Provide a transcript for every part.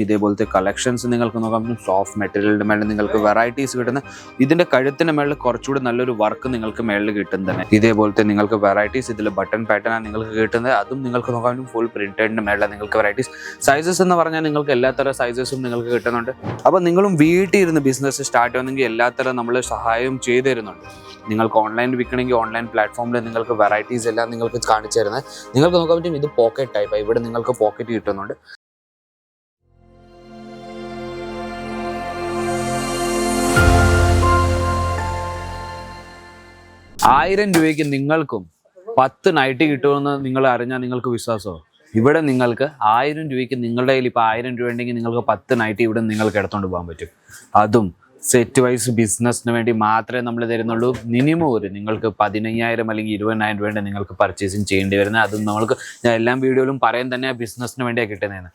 ഇതേപോലത്തെ കളക്ഷൻസ് നിങ്ങൾക്ക് നോക്കാൻ പറ്റും. സോഫ്റ്റ് മെറ്റീരിയലിൻ്റെ മേളിൽ നിങ്ങൾക്ക് വെറൈറ്റീസ് കിട്ടുന്ന, ഇതിൻ്റെ കഴുത്തിന് മേളിൽ കുറച്ചുകൂടി നല്ലൊരു വർക്ക് നിങ്ങൾക്ക് മേളിൽ കിട്ടും തന്നെ. ഇതേപോലത്തെ നിങ്ങൾക്ക് വെറൈറ്റീസ്, ഇതിൽ ബട്ടൺ പാറ്റേണാണ് നിങ്ങൾക്ക് കിട്ടുന്നത്. അതും നിങ്ങൾക്ക് നോക്കാൻ പറ്റും. ഫുൾ പ്രിന്റഡിൻ്റെ മേളിൽ നിങ്ങൾക്ക് വെറൈറ്റീസ്. സൈസസ് എന്ന് പറഞ്ഞാൽ നിങ്ങൾക്ക് എല്ലാത്തരം സൈസസും നിങ്ങൾക്ക് കിട്ടുന്നുണ്ട്. അപ്പോൾ നിങ്ങളും വീട്ടിൽ ഇരുന്ന് ബിസിനസ് സ്റ്റാർട്ട് ചെയ്യുന്നെങ്കിൽ എല്ലാത്തരം നമ്മൾ സഹായം ചെയ്തു തരുന്നുണ്ട്. നിങ്ങൾക്ക് ഓൺലൈൻ വിൽക്കണമെങ്കിൽ ഓൺലൈൻ പ്ലാറ്റ്ഫോമിൽ നിങ്ങൾക്ക് വെറൈറ്റീസ് എല്ലാം നിങ്ങൾക്ക് കാണിച്ചു തരുന്നത്. നിങ്ങൾക്ക് നോക്കാൻ പറ്റും. ഇത് പോക്കറ്റ് ടൈപ്പാണ്. ഇവിടെ നിങ്ങൾക്ക് പോക്കറ്റ് കിട്ടുന്നുണ്ട്. ₹1000 നിങ്ങൾക്കും 10 നൈറ്റി കിട്ടുമെന്ന് നിങ്ങൾ അറിഞ്ഞാൽ നിങ്ങൾക്ക് വിശ്വാസമോ? ഇവിടെ നിങ്ങൾക്ക് ₹1000 നിങ്ങളുടെ കയ്യിൽ ഇപ്പോൾ ₹1000 ഉണ്ടെങ്കിൽ നിങ്ങൾക്ക് 10 നൈറ്റി ഇവിടെ നിങ്ങൾക്ക് എടുത്തുകൊണ്ട് പോകാൻ പറ്റും. അതും സെറ്റ് വൈസ് ബിസിനസ്സിന് വേണ്ടി മാത്രമേ നമ്മൾ തരുന്നുള്ളൂ. മിനിമം നിങ്ങൾക്ക് 15,000 അല്ലെങ്കിൽ 20,000 വേണ്ടി നിങ്ങൾക്ക് പർച്ചേസിങ് ചെയ്യേണ്ടി വരുന്നത്. അതും നമ്മൾക്ക് ഞാൻ എല്ലാ വീഡിയോയിലും പറയാൻ തന്നെ ബിസിനസ്സിന് വേണ്ടിയാണ് കിട്ടുന്നതെന്ന്.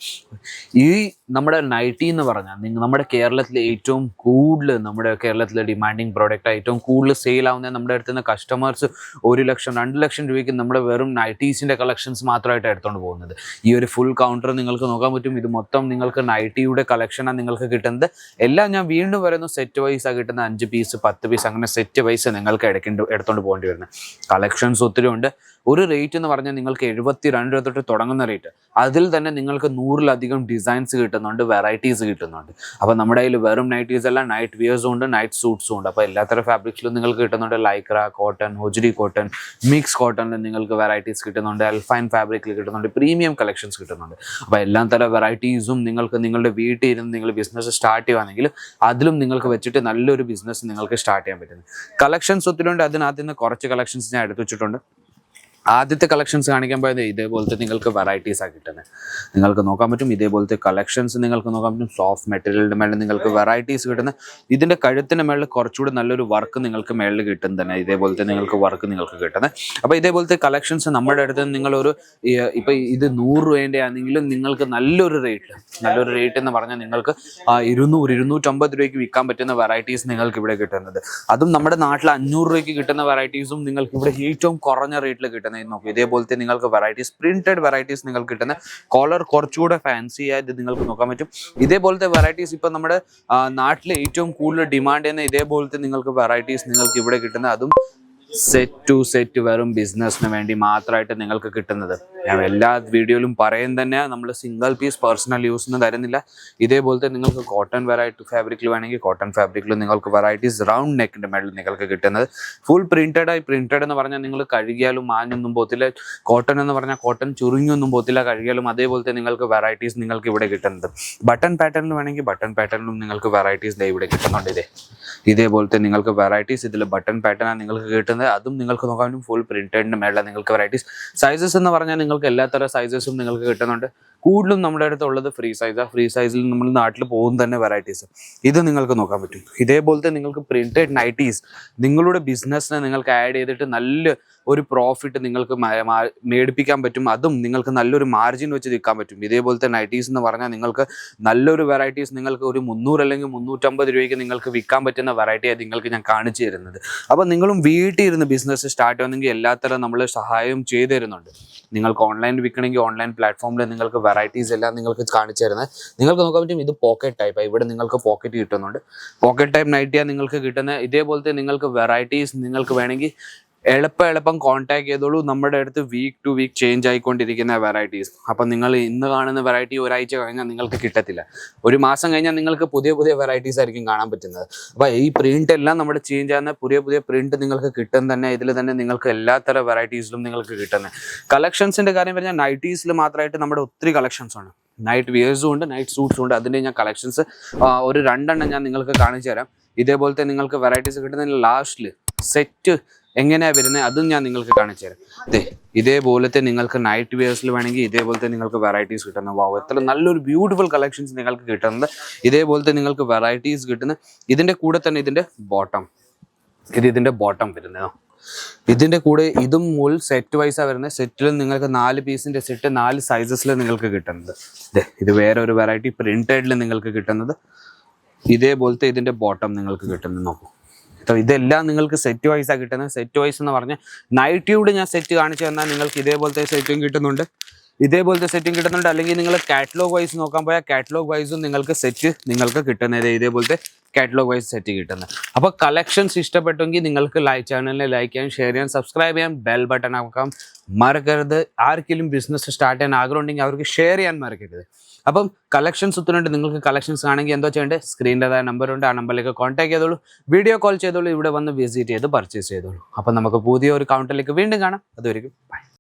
ഈ നമ്മുടെ നൈറ്റി എന്ന് പറഞ്ഞാൽ നമ്മുടെ കേരളത്തിലെ ഏറ്റവും കൂടുതൽ, നമ്മുടെ കേരളത്തിലെ ഡിമാൻഡിങ് പ്രോഡക്റ്റ് ഏറ്റവും കൂടുതൽ സെയിൽ ആവുന്നത് നമ്മുടെ അടുത്ത് നിന്ന് കസ്റ്റമേഴ്സ് 1 ലക്ഷം 2 ലക്ഷം രൂപയ്ക്ക് നമ്മുടെ വെറും നൈറ്റീസിൻ്റെ കളക്ഷൻസ് മാത്രമായിട്ട് എടുത്തുകൊണ്ട് പോകുന്നത്. ഈ ഒരു ഫുൾ കൗണ്ടർ നിങ്ങൾക്ക് നോക്കാൻ പറ്റും. ഇത് മൊത്തം നിങ്ങൾക്ക് നൈറ്റിയുടെ കളക്ഷനാണ് നിങ്ങൾക്ക് കിട്ടുന്നത്. എല്ലാം ഞാൻ വീണ്ടും പറയുന്നു, സെറ്റ് വൈസാണ് കിട്ടുന്ന. 5 പീസ് 10 പീസ് അങ്ങനെ സെറ്റ് വൈസ് നിങ്ങൾക്ക് എടുത്തുകൊണ്ട് പോകേണ്ടി വരുന്നത്. കളക്ഷൻസ് ഒത്തിരി ഉണ്ട്. ഒരു റേറ്റ് എന്ന് പറഞ്ഞാൽ നിങ്ങൾക്ക് 72 രൂപ തൊട്ട് തുടങ്ങുന്ന റേറ്റ്. അതിൽ തന്നെ നിങ്ങൾക്ക് 100-ലധികം ഡിസൈൻസ് കിട്ടുന്നുണ്ട്, വെറൈറ്റീസ് കിട്ടുന്നുണ്ട്. അപ്പോൾ നമ്മുടെ കയ്യിൽ വെറും നൈറ്റീസ് അല്ല, നൈറ്റ് വിയേഴ്സും ഉണ്ട്, നൈറ്റ് സൂട്ട്സും ഉണ്ട്. അപ്പോൾ എല്ലാത്തരം ഫാബ്രിക്സിലും നിങ്ങൾക്ക് കിട്ടുന്നുണ്ട്. ലൈക്ര കോട്ടൺ, ഹൊജരി കോട്ടൺ, മിക്സ് കോട്ടണിൽ നിങ്ങൾക്ക് വെറൈറ്റീസ് കിട്ടുന്നുണ്ട്. അൽഫൈൻ ഫാബ്രിക്കിൽ കിട്ടുന്നുണ്ട്. പ്രീമിയം കളക്ഷൻസ് കിട്ടുന്നുണ്ട്. അപ്പോൾ എല്ലാ തരം വെറൈറ്റീസും നിങ്ങൾക്ക് നിങ്ങളുടെ വീട്ടിൽ ഇരുന്ന് നിങ്ങൾ ബിസിനസ് സ്റ്റാർട്ട് ചെയ്യുകയാണെങ്കിൽ അതിലും നിങ്ങൾക്ക് വെച്ചിട്ട് നല്ലൊരു ബിസിനസ് നിങ്ങൾക്ക് സ്റ്റാർട്ട് ചെയ്യാൻ പറ്റുന്നത്. കളക്ഷൻസ് ഒത്തിരി ഉണ്ട്. അതിനകത്ത് നിന്ന് കുറച്ച് കളക്ഷൻസ് ഞാൻ എടുത്തു വെച്ചിട്ടുണ്ട്. ആദ്യത്തെ കളക്ഷൻസ് കാണിക്കാൻ പോയത് ഇതേപോലത്തെ നിങ്ങൾക്ക് വെറൈറ്റീസാണ് കിട്ടുന്നത്. നിങ്ങൾക്ക് നോക്കാൻ പറ്റും. ഇതേപോലത്തെ കളക്ഷൻസ് നിങ്ങൾക്ക് നോക്കാൻ പറ്റും. സോഫ്റ്റ് മെറ്റീരിയലിൻ്റെ മേളിൽ നിങ്ങൾക്ക് വെറൈറ്റീസ് കിട്ടുന്ന, ഇതിൻ്റെ കഴുത്തിന് മേളിൽ കുറച്ചുകൂടി നല്ലൊരു വർക്ക് നിങ്ങൾക്ക് മേളിൽ കിട്ടും തന്നെ. ഇതേപോലത്തെ നിങ്ങൾക്ക് വർക്ക് നിങ്ങൾക്ക് കിട്ടുന്നത്. അപ്പോൾ ഇതേപോലത്തെ കളക്ഷൻസ് നമ്മുടെ അടുത്ത് നിങ്ങളൊരു ഇപ്പോൾ ഇത് 100 രൂപേൻ്റെ ആണെങ്കിലും നിങ്ങൾക്ക് നല്ലൊരു റേറ്റ് എന്ന് പറഞ്ഞാൽ നിങ്ങൾക്ക് 200-250 രൂപയ്ക്ക് വിൽക്കാൻ പറ്റുന്ന വെറൈറ്റീസ് നിങ്ങൾക്ക് ഇവിടെ കിട്ടുന്നത്. അതും നമ്മുടെ നാട്ടിൽ 500 രൂപയ്ക്ക് കിട്ടുന്ന വെറൈറ്റീസും നിങ്ങൾക്ക് ഇവിടെ ഏറ്റവും കുറഞ്ഞ റേറ്റിൽ കിട്ടുന്നത്. നോക്കും, ഇതേപോലത്തെ നിങ്ങൾക്ക് വെറൈറ്റീസ്, പ്രിന്റഡ് വെറൈറ്റീസ് നിങ്ങൾക്ക് കിട്ടുന്ന, കോളർ കുറച്ചുകൂടെ ഫാൻസി ആയത് നിങ്ങൾക്ക് നോക്കാൻ പറ്റും. ഇതേപോലത്തെ വെറൈറ്റീസ് ഇപ്പം നമ്മുടെ നാട്ടിൽ ഏറ്റവും കൂടുതൽ ഡിമാൻഡ് ചെയ്യുന്ന ഇതേപോലത്തെ നിങ്ങൾക്ക് വെറൈറ്റീസ് നിങ്ങൾക്ക് ഇവിടെ കിട്ടുന്നത്. അതും സെറ്റ് ടു സെറ്റ് വെറും ബിസിനസ്സിന് വേണ്ടി മാത്രമായിട്ട് നിങ്ങൾക്ക് കിട്ടുന്നത്. ഞാൻ എല്ലാ വീഡിയോയിലും പറയും തന്നെ, നമ്മൾ സിംഗിൾ പീസ് പേഴ്സണൽ യൂസിന് തരുന്നില്ല. ഇതേപോലത്തെ നിങ്ങൾക്ക് കോട്ടൺ വെറൈറ്റി ഫാബ്രിക്കിൽ വേണമെങ്കിൽ കോട്ടൺ ഫാബ്രിക്കിൽ നിങ്ങൾക്ക് വെറൈറ്റീസ് റൗണ്ട് നെക്കിൻ്റെ മേളിൽ നിങ്ങൾക്ക് കിട്ടുന്നത്. ഫുൾ പ്രിന്റഡ് എന്ന് പറഞ്ഞാൽ നിങ്ങൾ കഴുകിയാലും മാഞ്ഞൊന്നും പോകത്തില്ല. കോട്ടൺ എന്ന് പറഞ്ഞാൽ കോട്ടൺ ചുരുങ്ങിയൊന്നും പോകത്തില്ല കഴുകിയാലും. അതേപോലത്തെ നിങ്ങൾക്ക് വെറൈറ്റീസ് നിങ്ങൾക്ക് ഇവിടെ കിട്ടുന്നത്. ബട്ടൺ പാറ്റേണിൽ വേണമെങ്കിൽ ബട്ടൺ പാറ്റേണിലും നിങ്ങൾക്ക് വെറൈറ്റീസ് ഇവിടെ കിട്ടുന്നുണ്ട്. ഇതേപോലത്തെ നിങ്ങൾക്ക് വെറൈറ്റീസ്, ഇതിൽ ബട്ടൺ പാറ്റേണാണ് നിങ്ങൾക്ക് കിട്ടുന്നത്. അതും നിങ്ങൾക്ക് നോക്കാൻ പറ്റും. ഫുൾ പ്രിന്റഡിൻ്റെ മേളിൽ നിങ്ങൾക്ക് വെറൈറ്റീസ്. സൈസസ് എന്ന് പറഞ്ഞാൽ നിങ്ങൾക്ക് എല്ലാത്തരം സൈസസും നിങ്ങൾക്ക് കിട്ടുന്നുണ്ട്. കൂടുതലും നമ്മുടെ അടുത്തുള്ളത് ഫ്രീ സൈസാണ്. ഫ്രീ സൈസിൽ നമ്മൾ നാട്ടിൽ പോകുന്ന തന്നെ വെറൈറ്റീസ് ഇത് നിങ്ങൾക്ക് നോക്കാൻ പറ്റും. ഇതേപോലത്തെ നിങ്ങൾക്ക് പ്രിന്റഡ് നൈറ്റീസ് നിങ്ങളുടെ ബിസിനസ്സിനെ നിങ്ങൾക്ക് ആഡ് ചെയ്തിട്ട് നല്ല ഒരു പ്രോഫിറ്റ് നിങ്ങൾക്ക് മേടിപ്പിക്കാൻ പറ്റും. അതും നിങ്ങൾക്ക് നല്ലൊരു മാർജിൻ വെച്ച് വിൽക്കാൻ പറ്റും. ഇതേപോലത്തെ നൈറ്റീസ് എന്ന് പറഞ്ഞാൽ നിങ്ങൾക്ക് നല്ലൊരു വെറൈറ്റീസ് നിങ്ങൾക്ക് ഒരു 300 അല്ലെങ്കിൽ 350 രൂപയ്ക്ക് നിങ്ങൾക്ക് വിൽക്കാൻ പറ്റുന്ന വെറൈറ്റിയാണ് നിങ്ങൾക്ക് ഞാൻ കാണിച്ചു തരുന്നത്. അപ്പോൾ നിങ്ങളും വീട്ടിൽ ഇരുന്ന് ബിസിനസ് സ്റ്റാർട്ട് ചെയ്യുന്നെങ്കിൽ എല്ലാത്തരം നമ്മൾ സഹായം ചെയ്തു തരുന്നുണ്ട്. നിങ്ങൾക്ക് ഓൺലൈൻ വിൽക്കണമെങ്കിൽ ഓൺലൈൻ പ്ലാറ്റ്ഫോമിൽ നിങ്ങൾക്ക് വെറൈറ്റീസ് എല്ലാം നിങ്ങൾക്ക് കാണിച്ചു തരുന്നത്. നിങ്ങൾക്ക് നോക്കാൻ പറ്റും. ഇത് പോക്കറ്റ് ടൈപ്പാണ്. ഇവിടെ നിങ്ങൾക്ക് പോക്കറ്റ് കിട്ടുന്നുണ്ട്. പോക്കറ്റ് ടൈപ്പ് നൈറ്റിയാണ് നിങ്ങൾക്ക് കിട്ടുന്നത്. ഇതേപോലത്തെ നിങ്ങൾക്ക് വെറൈറ്റീസ് നിങ്ങൾക്ക് വേണമെങ്കിൽ എളുപ്പം കോൺടാക്ട് ചെയ്തോളൂ. നമ്മുടെ അടുത്ത് വീക്ക് ടു വീക്ക് ചേഞ്ച് ആയിക്കൊണ്ടിരിക്കുന്ന വെറൈറ്റീസ്. അപ്പം നിങ്ങൾ ഇന്ന് കാണുന്ന വെറൈറ്റി ഒരാഴ്ച കഴിഞ്ഞാൽ നിങ്ങൾക്ക് കിട്ടത്തില്ല. ഒരു മാസം കഴിഞ്ഞാൽ നിങ്ങൾക്ക് പുതിയ വെറൈറ്റീസ് ആയിരിക്കും കാണാൻ പറ്റുന്നത്. അപ്പോൾ ഈ പ്രിന്റ് എല്ലാം നമ്മുടെ ചേഞ്ച് ആകുന്ന പുതിയ പ്രിന്റ് നിങ്ങൾക്ക് കിട്ടും തന്നെ. ഇതിൽ തന്നെ നിങ്ങൾക്ക് എല്ലാത്തരം വെറൈറ്റീസിലും നിങ്ങൾക്ക് കിട്ടുന്നത്. കളക്ഷൻസിൻ്റെ കാര്യം പറഞ്ഞാൽ നൈറ്റീസിൽ മാത്രമായിട്ട് നമ്മുടെ ഒത്തിരി കളക്ഷൻസ് ആണ്. നൈറ്റ് വിയേഴ്സും ഉണ്ട്, നൈറ്റ് സൂട്ട്സും ഉണ്ട്. അതിൻ്റെ ഞാൻ കളക്ഷൻസ് ഒരു 2 എണ്ണം ഞാൻ നിങ്ങൾക്ക് കാണിച്ചു തരാം. ഇതേപോലത്തെ നിങ്ങൾക്ക് വെറൈറ്റീസ് കിട്ടുന്നതിന് ലാസ്റ്റിൽ സെറ്റ് എങ്ങനെയാണ് വരുന്നത് അതും ഞാൻ നിങ്ങൾക്ക് കാണിച്ചു തരാം. ഇതേപോലത്തെ നിങ്ങൾക്ക് നൈറ്റ് വെയേഴ്സിൽ വേണമെങ്കിൽ ഇതേപോലത്തെ നിങ്ങൾക്ക് വെറൈറ്റീസ് കിട്ടുന്നത്. വാവ്, എത്ര നല്ലൊരു ബ്യൂട്ടിഫുൾ കളക്ഷൻസ് നിങ്ങൾക്ക് കിട്ടുന്നത്. ഇതേപോലത്തെ നിങ്ങൾക്ക് വെറൈറ്റീസ് കിട്ടുന്നത്. ഇതിൻ്റെ കൂടെ തന്നെ ഇതിൻ്റെ ബോട്ടം വരുന്നത്. ഇതിൻ്റെ കൂടെ ഇതും മുൾ സെറ്റ് വൈസാണ് വരുന്നത്. സെറ്റിൽ നിങ്ങൾക്ക് 4 പീസിൻ്റെ സെറ്റ് 4 സൈസസിൽ നിങ്ങൾക്ക് കിട്ടുന്നത്. ഇത് വേറെ ഒരു വെറൈറ്റി പ്രിന്റഡിൽ നിങ്ങൾക്ക് കിട്ടുന്നത്. ഇതേപോലത്തെ ഇതിൻ്റെ ബോട്ടം നിങ്ങൾക്ക് കിട്ടുന്നത്. നോക്കൂ, ഇതെല്ലാം നിങ്ങൾക്ക് സെറ്റ് വൈസാണ് കിട്ടുന്നത്. സെറ്റ് വൈസ് എന്ന് പറഞ്ഞാൽ നൈറ്റിയുടെ ഞാൻ സെറ്റ് കാണിച്ചു തന്നാൽ നിങ്ങൾക്ക് ഇതേപോലത്തെ സെറ്റും കിട്ടുന്നുണ്ട്. ഇതേപോലത്തെ സെറ്റും കിട്ടുന്നുണ്ട്. അല്ലെങ്കിൽ നിങ്ങൾ കാറ്റലോഗ് വൈസ് നോക്കാൻ പോയാൽ കാറ്റലോഗ് വൈസും നിങ്ങൾക്ക് സെറ്റ് നിങ്ങൾക്ക് കിട്ടുന്നത് ഇതേപോലത്തെ കാറ്റലോഗ് വൈസ് സെറ്റ് കിട്ടുന്നത്. അപ്പോൾ കളക്ഷൻസ് ഇഷ്ടപ്പെട്ടെങ്കിൽ നിങ്ങൾക്ക് ചാനലിനെ ലൈക്ക് ചെയ്യാൻ, ഷെയർ ചെയ്യാൻ, സബ്സ്ക്രൈബ് ചെയ്യാൻ, ബെൽ ബട്ടൺ ആക്കാം മറക്കരുത്. ആർക്കെങ്കിലും ബിസിനസ് സ്റ്റാർട്ട് ചെയ്യാൻ ആഗ്രഹം ഉണ്ടെങ്കിൽ അവർക്ക് ഷെയർ ചെയ്യാൻ മറക്കരുത്. അപ്പം കളക്ഷൻസ് ഒത്തുണ്ട്. നിങ്ങൾക്ക് കളക്ഷൻസ് ആണെങ്കിൽ എന്തോ ചെയ്യേണ്ടത്, സ്ക്രീനിൻ്റെതായ നമ്പറുണ്ട്, ആ നമ്പറിലേക്ക് കോൺടാക്ട് ചെയ്തോളൂ, വീഡിയോ കോൾ ചെയ്തോളൂ, ഇവിടെ വന്ന് വിസിറ്റ് ചെയ്ത് പർച്ചേസ് ചെയ്തോളൂ. അപ്പം നമുക്ക് പുതിയ ഒരു കൗണ്ടറിലേക്ക് വീണ്ടും കാണാം. അതുവരെയും ബൈ.